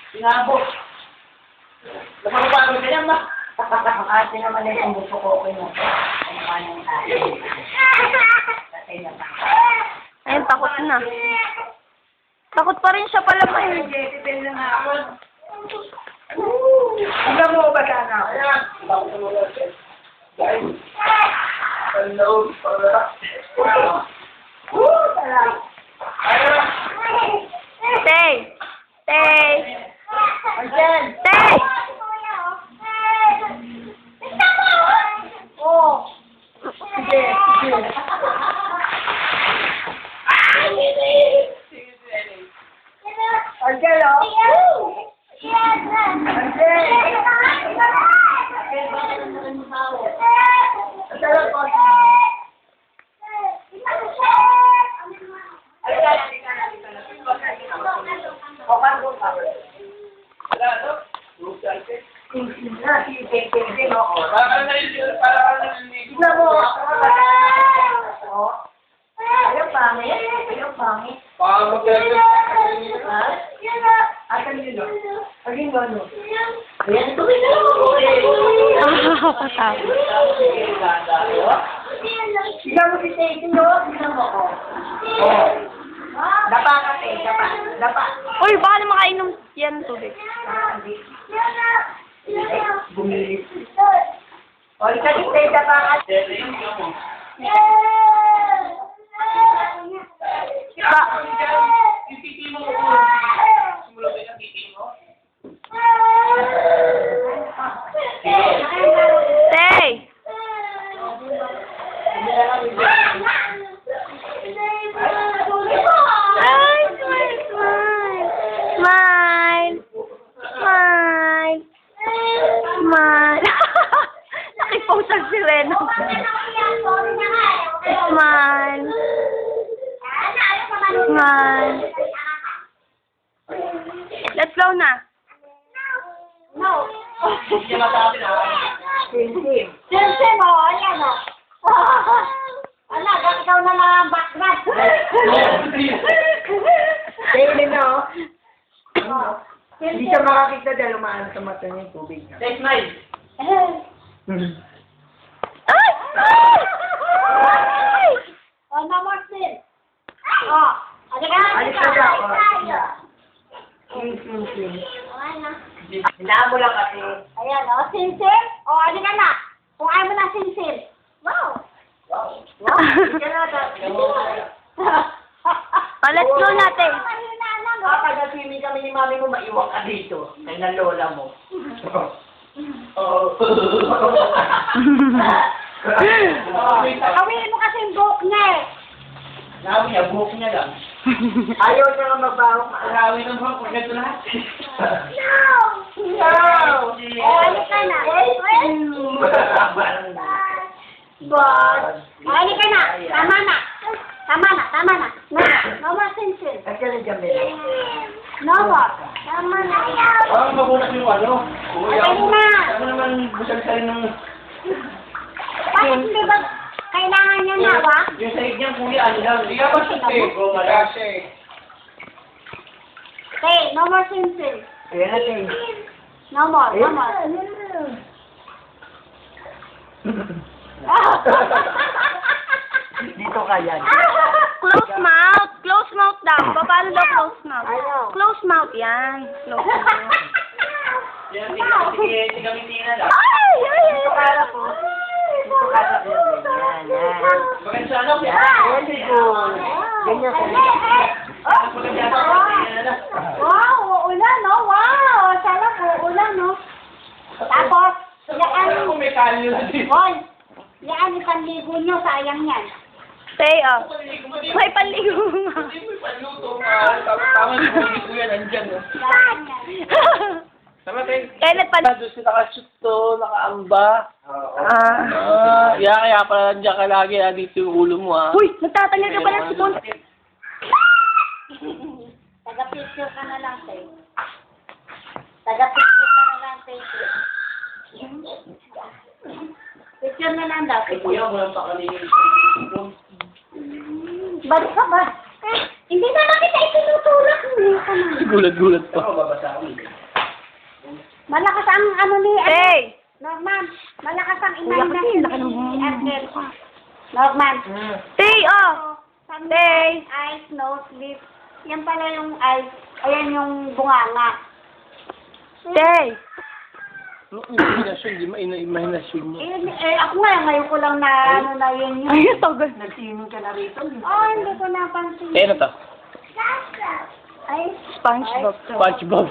Sinabot. Napapagod ka yan ba? Ang ate naman ay ang gusto ko okay mo. Ang kanang tayo. Kasi na pa. Ayun, takot na. Takot pa rin siya pala pa yun. Jessica na nga ako. Hanggang mo ba sana ako? Ayan. Guys. Hello. Salamat. Ayan. Stay! Stay! Arjen! Stay! Oh! Sige, sige. Arjen, oh! Ayaw pangit. Asan yun, no? Aging ano? Ayan, ito rin na lang ako. Patawad. Sigaw mo si Teddy, no? Sigaw mo ko. Dapa ka, Teddy. Dapa. Uy, baka na makainom yan tubig. Bumilis. O, isa si Teddy, dapa ka. Ba? Yung titi mo ko. Simula ko yung titi mo. Stay! Ay, smile, smile. Smile. Smile. Smile. Nakipose ang sireno. Smile. Smile. Let's go na. No. Hindi naman sa atin, ha? Sim. Siyempre mo, ayan o. Ala, ikaw na lang ang background. Teddy, no? Hindi siya makakita dahil umaan sa mata niya yung tubig. Next night. Ay! Ay! O, no more sin. O, alika. Alis ka daw. Sim. Ayan na. Hinaan mo lang kasi. Ayan o, sin-sin. O, alika na. Kung ayaw mo na sin-sin. Wow. Hindi ka na Oh, let's go natin. Kapag nag-swimming kami ni mami mo, maiwan ka dito. Kaya ng lola mo. Kawin mo kasi yung buhok niya eh. Nabi niya, buhok niya lang. Ayaw niya nga magbaho ka. Nabi ng buhok, huwag ganito lahat. No. O, alika na. But, o, alika na. Tama na. No more sin-sin. Kasi na dyan, Bella. No more. Tama na. Parang magulat yung ano. Alika na. Ano naman busal-salin ng... Bakit hindi ba kailangan niya na ba? Yung sahig niya, kuya, ano lang. Hindi ka ba siya, te? Malasa eh. Hey, no more sin-sin. Ayan natin. No more. Dito ka yan. Close mouth. Close mouth daw. Paano daw close mouth? Ano? Close mouth yan. Close mouth. Yan, sige, gamitin na lang. Ay! Ay! Dito ka na po. Dito ka na po. Yan. Bakit sa ano? Very good. Ganyan ka. Maganda sa gamitin na. Wow, uulan, no? Wow, sarap, uulan, no? Tapos, Ano kung may kalyo na dito? hoy, yan yung panligo nyo, sayang yan. Stay up. May panligo nga. Hindi mo ipaluto ka. Tama yung kuya, nandyan. Sayang yan. Tama tayo. Kailan pa? Doon si nakashoot to, nakaamba. Kaya pala nandiyan ka lagi, dito yung ulo mo, ha? Uy! Nagtatanggal ka pa ng sipon. Taga-picture ka na lang, Tay. Taga-picture ka na lang, Tay. Picture na lang daw. Kuya, walang pakalingin. Balik ka ba? Hindi na kita itinutulak. Hindi ka na. Gulat-gulat pa. Ako, babasa ako. Malakas ang ano ni... Tay! Norman, malakas ang Kuya inay na kasi, laki ng ni Angel. Norman. Tay, oh! Sabi Tay! eyes, nose, lips. Yan pala yung eyes. Ayan yung bunganga. Tay! Imahinasyon, di ma-imahinasyon mo. Ako nga, ngayon ko lang na ano na yun yun. Ay, tagal. Nagsining ka na rito. Oh, hindi ko napansin. Eh, ano to? Ay, SpongeBob to. SpongeBob.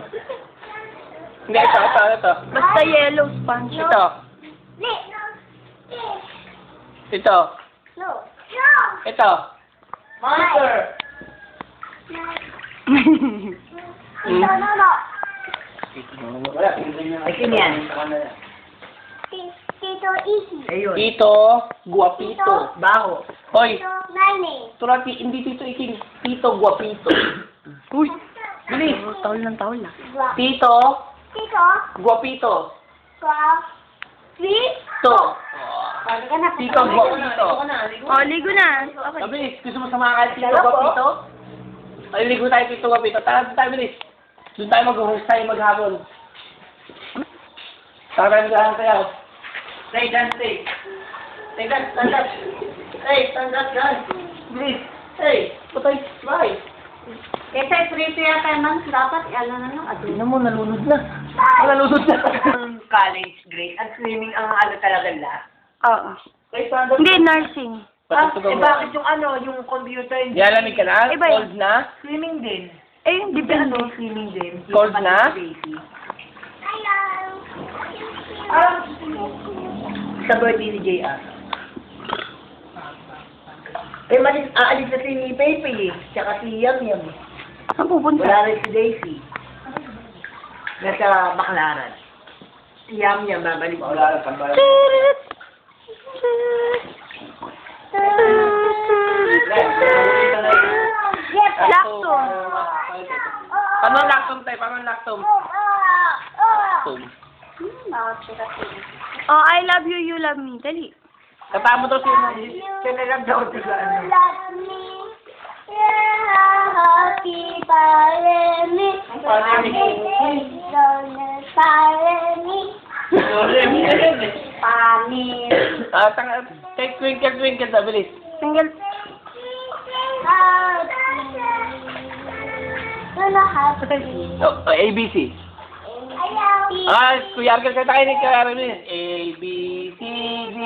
Hindi, ito, ano to? Basta yellow sponge. Ito. Ito. no. Ito. Monster! No. Wala. Ay, yan. Tito Easy. Ayun. Tito, guwapito. Baho. Hoy, Tito Nine. turati, hindi Tito Iking. Tito, guwapito. Uy! Bilis. Tawal ng tawal ah. Tito, Tito. guwapito. Tito. Pwede ka na. Tito, guwapito. Oh, ligo na. Okay. Bilis, gusto mo samahan Tito, guwapito? Ay, ligo tayo, Tito, guwapito. Tara, doon tayo, bilis. Doon tayo mag-host tayo maghapon. Tara tayo maghahan tayo. Stay dyan, stay. Stay dyan, stand up. Hey, stand up dyan. Bilis. Hey. Patay, bye. Kasi prito yata man, dapat ano na lang. Tingnan mo, nalunod na. Nalunod na. Ang college grade, ang swimming ang ano talaga la. Oo. Hey, stand up. Hindi, nursing. Bakit yung ano, yung computer, hindi Yalamig ka na? Iba yun. Cold na? swimming din. Eh, depende. Ano, swimming din. Cold na? Sa birthday ni JR. Eh, aalis na si Pepe eh. Tsaka si Yam Yam. Saan pupunta? Wala rin si Daisy. Nasa Baclaran. Si Yam Yam, babalik ko. Lactum. Paano ang lactum tayo? Paano ang lactum? Lactum. Oh, I love you, you love me. Dali. Katama daw siya. Kailangan daw sila ano. Love me. Happy Paremi. Paremi. Pamir. Kay Twinkle daw, bilis. Single. Happy. Oh, ABC. Kuya Arkel, kanta kayo ni Kuya Arkel. A, B, C, D.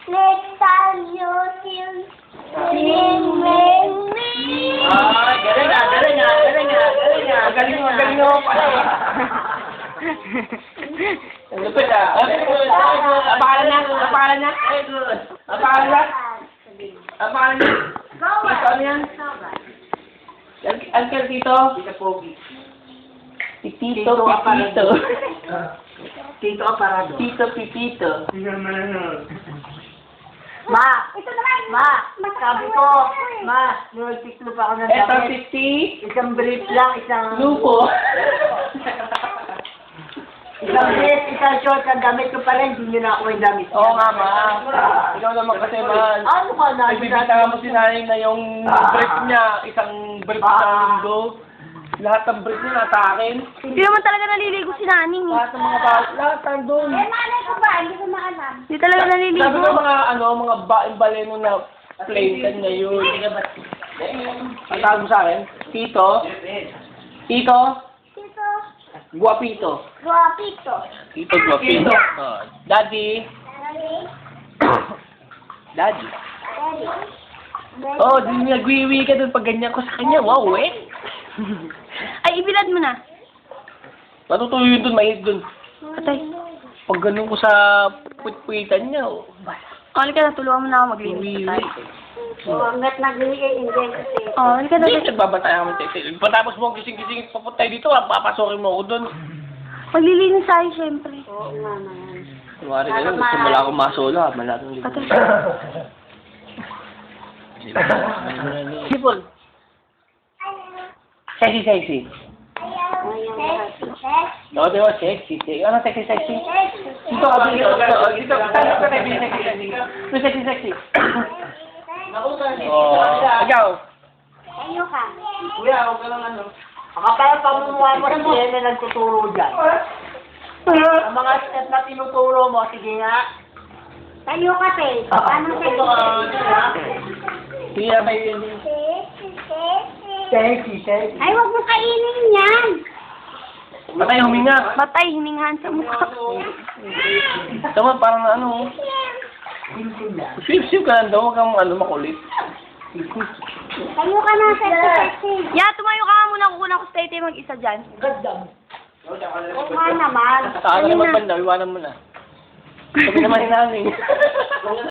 Next time you sing, sing with me. Galing nga. Magaling mo pala. Ang lupit ah. Ang pangalan niya? Ang pangalan niya? Ang pangalan niya? Ang pangalan niya? Ito ano yan? Uncle Tito? Tito Pogi. Si Tito Pipito. Tito Aparado. Tito Pipito. Ma! Ito naman. Sabi ko, Ma, nagtiklo pa ako ng Ito damit. si Isang brief lang, isang... Lupo. Isang brief, isang short ang damit ko pa rin, hindi nyo na ako yung damit. Oo nga, ma. Ikaw naman kasi, man. Ano ka na? Nagbibita mo si nanay na yung brief niya, isang brief sa linggo. Lahat ng brief niya nasa akin. Hindi naman talaga naliligo si Naning. Lahat ng mga bawat, lahat nandun. Nanay ko ba? Hindi ko maalam. Hindi talaga Sabi naliligo. ko mga baleno na plain kan niya yun. Ang tawag mo sa akin? Tito? Tito. Guapito. Guapito. Tito Guapito. Oh. Daddy. Daddy. Oh, di nagwiwi ka dun pag ganyan ko sa kanya. Wow, eh. Ay, ibilad mo na. Matutuyo yun dun, mahit dun. Patay. Pag ganun ko sa putpuitan niya, oh. Halika na, tulungan mo na ako maglinis sa tayo. Hanggat nagbigay, hindi kasi. Oh, halika na. Hindi, nagbabantay kami. Patapos mo gising-gising, papuntay dito, papasokin mo ako dun. Maglilinis tayo, syempre. Oo nga naman. Kumari ka lang, gusto mo lang akong masolo, ha? Malatong Patay. Sipol. Sexy. Oo, di ba? Sexy. Ano sexy? Dito ka, dito. Dito ka tayo, sexy. Oh, ikaw. Tayo ka. Kuya, huwag ka lang ano. Kapag pamumuha mo si Jen na nagtuturo dyan. Ang mga step na tinuturo mo, sige nga. Tayo ka, te. Ano sa'yo? Sige, may yun. Sexy. Ay, wag mo kainin yan. Matay, huminga. Matay, hiningahan sa mukha. Tama, parang ano. Simple lang. Sip ka lang daw, huwag kang makulit. Tayo ka na, sexy. Ya, tumayo ka nga muna. Kukunan ko sa Tete mag-isa dyan. Ganda. Oo nga naman. Saan ka na magbanda, iwanan mo na. Sabi naman namin.